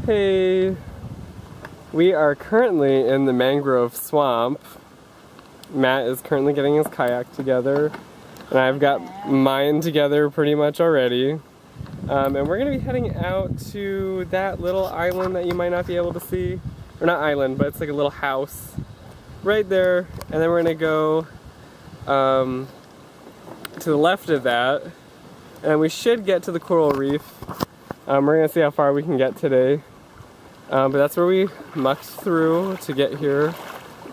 Hey, we are currently in the mangrove swamp. Matt is currently getting his kayak together, and I've got mine together pretty much already. And we're going to be heading out to that little island that you might not be able to see. Or not island, but it's like a little house right there. And then we're going to go to the left of that, and we should get to the coral reef. We're going to see how far we can get today. But that's where we mucked through to get here,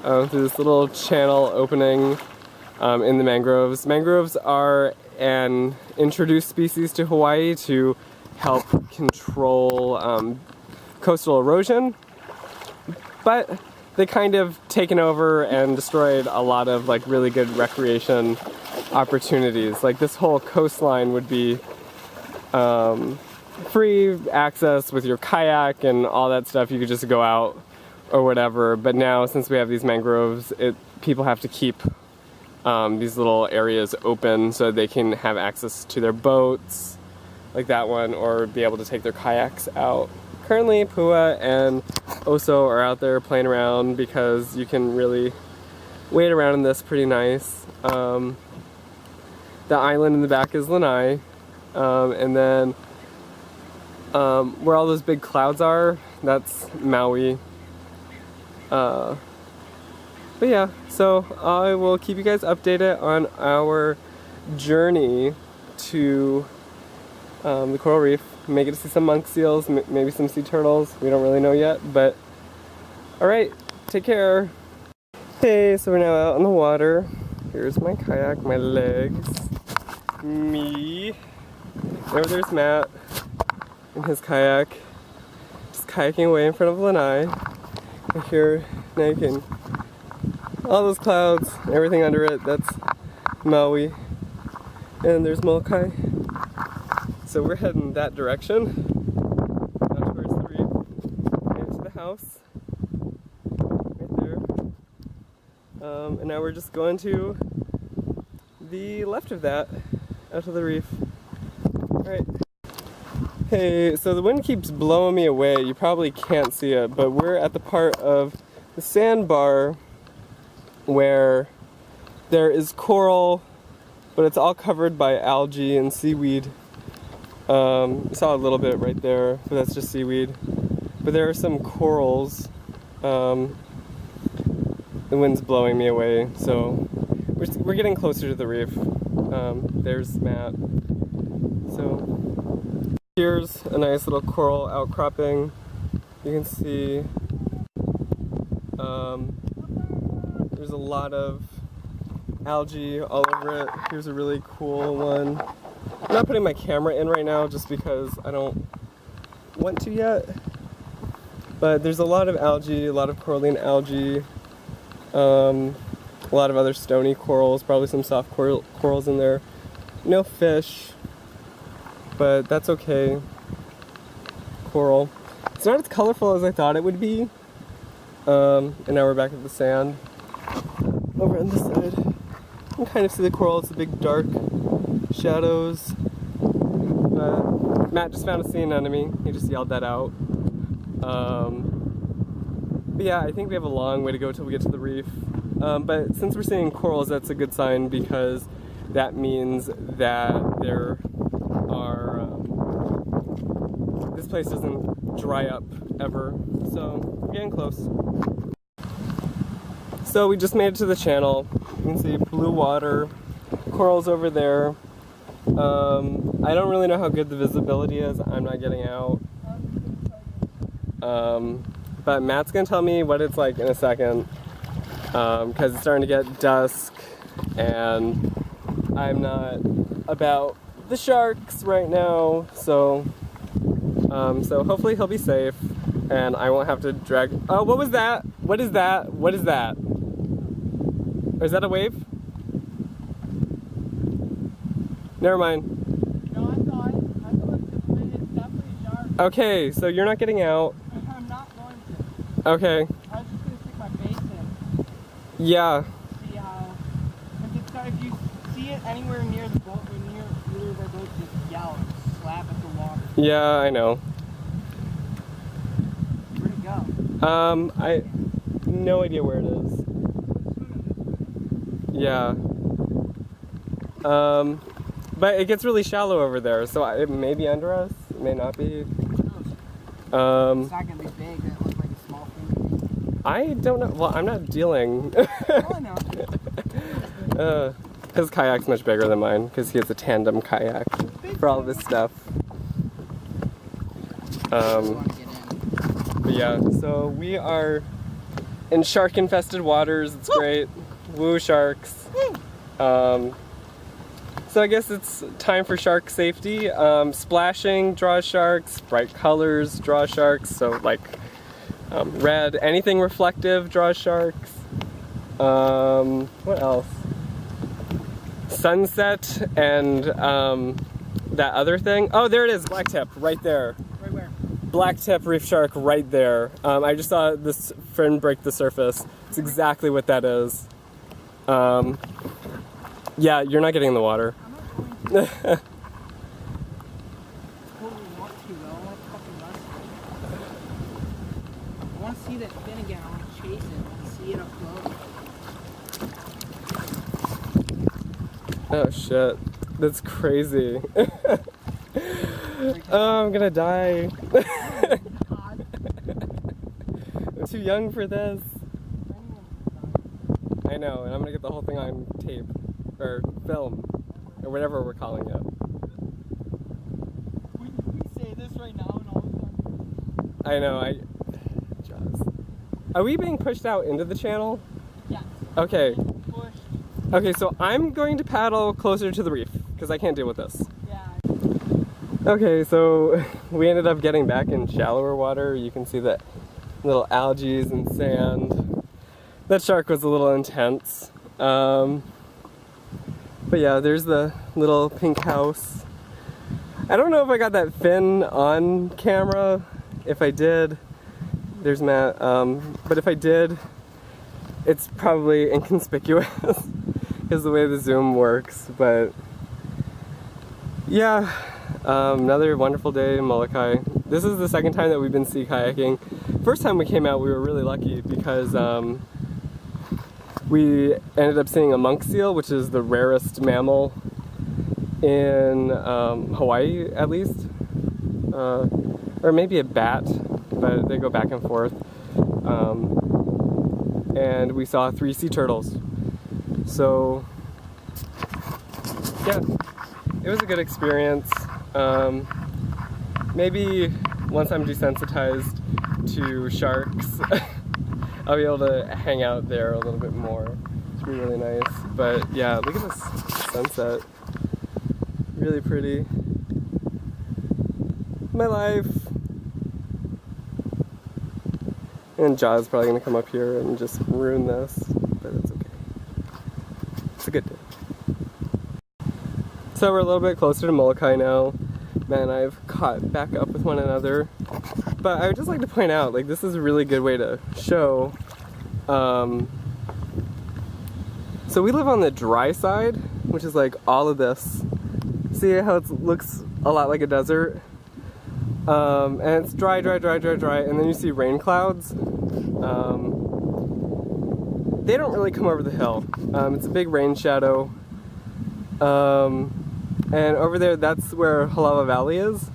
through this little channel opening in the mangroves. Mangroves are an introduced species to Hawaii to help control coastal erosion, but they kind of taken over and destroyed a lot of like really good recreation opportunities. Like this whole coastline would be free access with your kayak and all that stuff. You could just go out or whatever, but now since we have these mangroves, people have to keep these little areas open so they can have access to their boats like that one, or be able to take their kayaks out. Currently Pua and Oso are out there playing around because you can really wade around in this pretty nice. The island in the back is Lanai, and then where all those big clouds are, that's Maui. But yeah, so I will keep you guys updated on our journey to the coral reef. May get to see some monk seals, maybe some sea turtles. We don't really know yet, but alright, take care. Hey, so we're now out on the water. Here's my kayak, my legs, me. Over there's Matt in his kayak, just kayaking away in front of Lanai. And here, now you can, all those clouds, everything under it, that's Maui. And there's Molokai. So we're heading that direction, out towards the reef, into the house, right there. And now we're just going to the left of that, out to the reef. Alright. Hey, so the wind keeps blowing me away. You probably can't see it, but we're at the part of the sandbar where there is coral, but it's all covered by algae and seaweed. You saw a little bit right there, but that's just seaweed. But there are some corals. The wind's blowing me away, so we're getting closer to the reef. There's Matt. So here's a nice little coral outcropping. You can see there's a lot of algae all over it. Here's a really cool one. I'm not putting my camera in right now just because I don't want to yet. But there's a lot of algae, a lot of coralline algae, a lot of other stony corals, probably some soft corals in there. No fish, but that's okay. Coral. It's not as colorful as I thought it would be. And now we're back at the sand. Over on this side, you can kind of see the coral. It's the big dark shadows. Matt just found a sea anemone. He just yelled that out. But yeah, I think we have a long way to go till we get to the reef. But since we're seeing corals, that's a good sign, because that means that there are, this place doesn't dry up ever. So we're getting close. So we just made it to the channel. You can see blue water, corals over there. I don't really know how good the visibility is. I'm not getting out. But Matt's gonna tell me what it's like in a second, because it's starting to get dusk and I'm not about the sharks right now, so hopefully he'll be safe and I won't have to drag. Oh, what was that? What is that? What is that? Or is that a wave? Never mind. No, I thought it's definitely a shark. Okay, so you're not getting out. I'm not going to. Okay. I was just going to stick my face in. Yeah. See how... If you see it anywhere near the boat or near either of our boats, just yell and slap at the water. Yeah, I know. I no idea where it is. Yeah. But it gets really shallow over there, so it may be under us. It may not be. It's not gonna be big. That looks like a small thing. I don't know. Well, I'm not dealing. Oh, no. His kayak's much bigger than mine because he has a tandem kayak for all of his stuff. But yeah, so we are in shark-infested waters. It's great. Woo sharks. So I guess it's time for shark safety. Splashing draws sharks. Bright colors draw sharks. So like red, anything reflective draws sharks. What else? Sunset and that other thing. Oh, there it is, blacktip, right there. Right where? Blacktip reef shark right there. I just saw this fin break the surface. It's exactly what that is. Yeah, you're not getting in the water. I'm not going to. Totally want to, though. I want to fucking run. I want to see that fin again. I want to chase it. I want to see it up close. Oh shit, that's crazy. Oh, I'm gonna die. I'm too young for this. I know, and I'm gonna get the whole thing on tape, or film, or whatever we're calling it. We say this right now and all of a sudden. I know, Jaws. Are we being pushed out into the channel? Yeah. Okay. Push. Okay, so I'm going to paddle closer to the reef, because I can't deal with this. Yeah. Okay, so we ended up getting back in shallower water. You can see the little algae and sand. That shark was a little intense. But yeah, there's the little pink house. I don't know if I got that fin on camera. If I did, there's Matt. But if I did, it's probably inconspicuous because the way the zoom works. But yeah, another wonderful day in Molokai. This is the second time that we've been sea kayaking. First time we came out, we were really lucky because we ended up seeing a monk seal, which is the rarest mammal in Hawaii, at least. Or maybe a bat, but they go back and forth. And we saw 3 sea turtles. So, yeah, it was a good experience. Maybe once I'm desensitized to sharks, I'll be able to hang out there a little bit more. It's be really nice. But yeah, look at this sunset. Really pretty. My life. And Jaws probably gonna come up here and just ruin this, but it's okay. It's a good day. So we're a little bit closer to Molokai now. Matt and I have caught back up with one another. But I would just like to point out, like, this is a really good way to show. So we live on the dry side, which is like all of this. See how it looks a lot like a desert? And it's dry, dry, dry, dry, dry, and then you see rain clouds. They don't really come over the hill. It's a big rain shadow. And over there, that's where Halawa Valley is.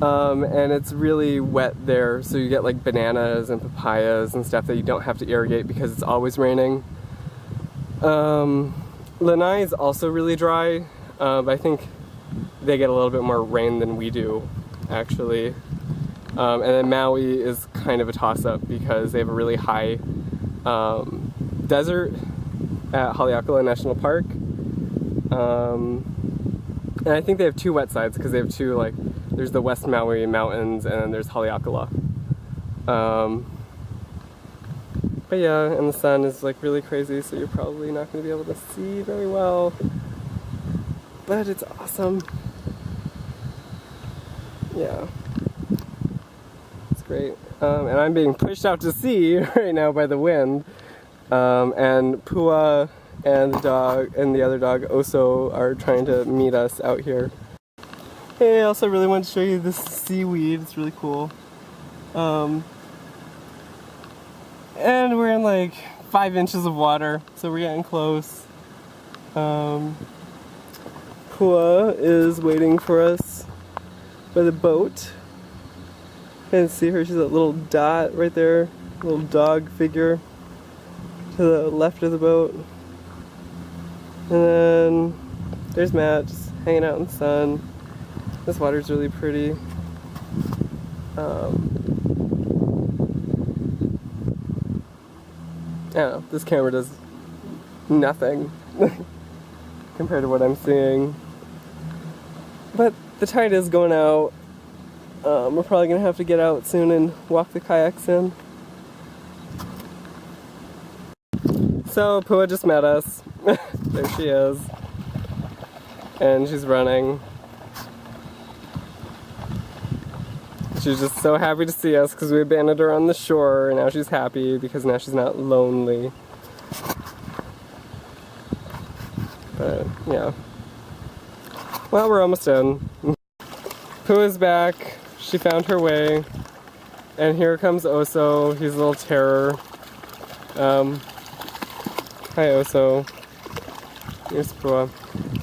And it's really wet there, so you get like bananas and papayas and stuff that you don't have to irrigate because it's always raining. Lanai is also really dry, but I think they get a little bit more rain than we do, actually. And then Maui is kind of a toss-up because they have a really high desert at Haleakala National Park. And I think they have 2 wet sides because they have 2, like, there's the West Maui Mountains and then there's Haleakala. But yeah, and the sun is like really crazy, so you're probably not going to be able to see very well. But it's awesome. Yeah. It's great. And I'm being pushed out to sea right now by the wind. And Pua and the dog and the other dog Oso are trying to meet us out here. Hey, I also really wanted to show you this seaweed. It's really cool. And we're in like 5 inches of water, so we're getting close. Pua is waiting for us by the boat. You can see her, she's a little dot right there, little dog figure to the left of the boat. And then there's Matt just hanging out in the sun. This water's really pretty. I don't know, this camera does nothing compared to what I'm seeing. But the tide is going out. We're probably gonna have to get out soon and walk the kayaks in. So Pua just met us. There she is. And she's running. She's just so happy to see us because we abandoned her on the shore, and now she's happy because now she's not lonely. But yeah. Well, we're almost in. Pua's back. She found her way. And here comes Oso. He's a little terror. Hi Oso. Here's Pua.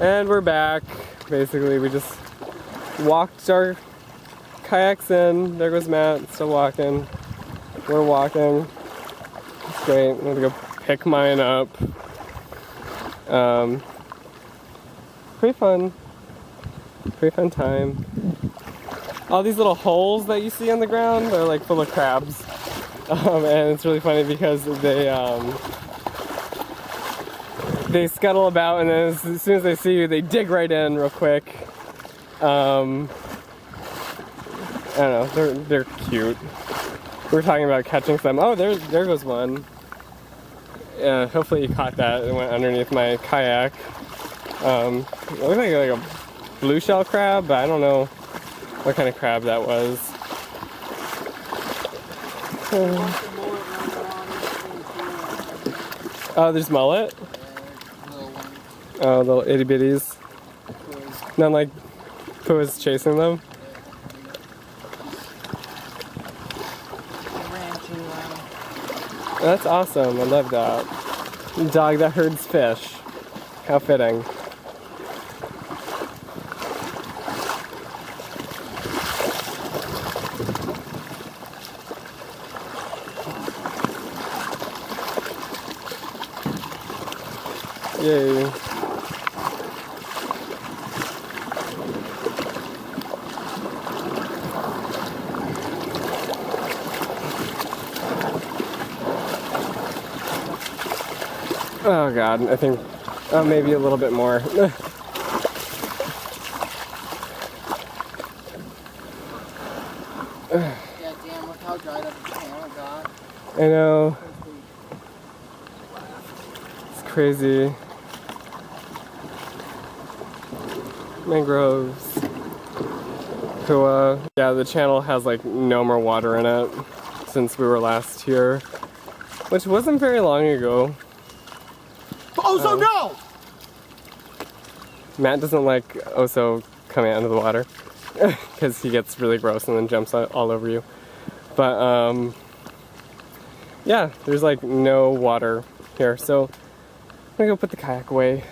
And we're back. Basically, we just walked our kayaks in. There goes Matt, still walking. We're walking. It's great. I'm gonna go pick mine up. Pretty fun. Pretty fun time. All these little holes that you see on the ground are like full of crabs. And it's really funny because they scuttle about, and then as soon as they see you, they dig right in real quick. I don't know, they're cute. We were talking about catching some. Oh, there goes one. Yeah, hopefully you caught that. It went underneath my kayak. It looked like a blue shell crab, but I don't know what kind of crab that was. Oh, there's mullet? Oh, little itty bitties. Not like Pua's chasing them. That's awesome. I love that. Dog that herds fish. How fitting. Yay. Oh god, I think maybe a little bit more. Yeah, damn, look how dried up the camera got. I know. It's crazy. Mangroves. Pua. Yeah, the channel has like no more water in it since we were last here, which wasn't very long ago. Oso, no! Matt doesn't like Oso coming out of the water because he gets really gross and then jumps all over you. But yeah, there's like no water here, so I'm gonna go put the kayak away.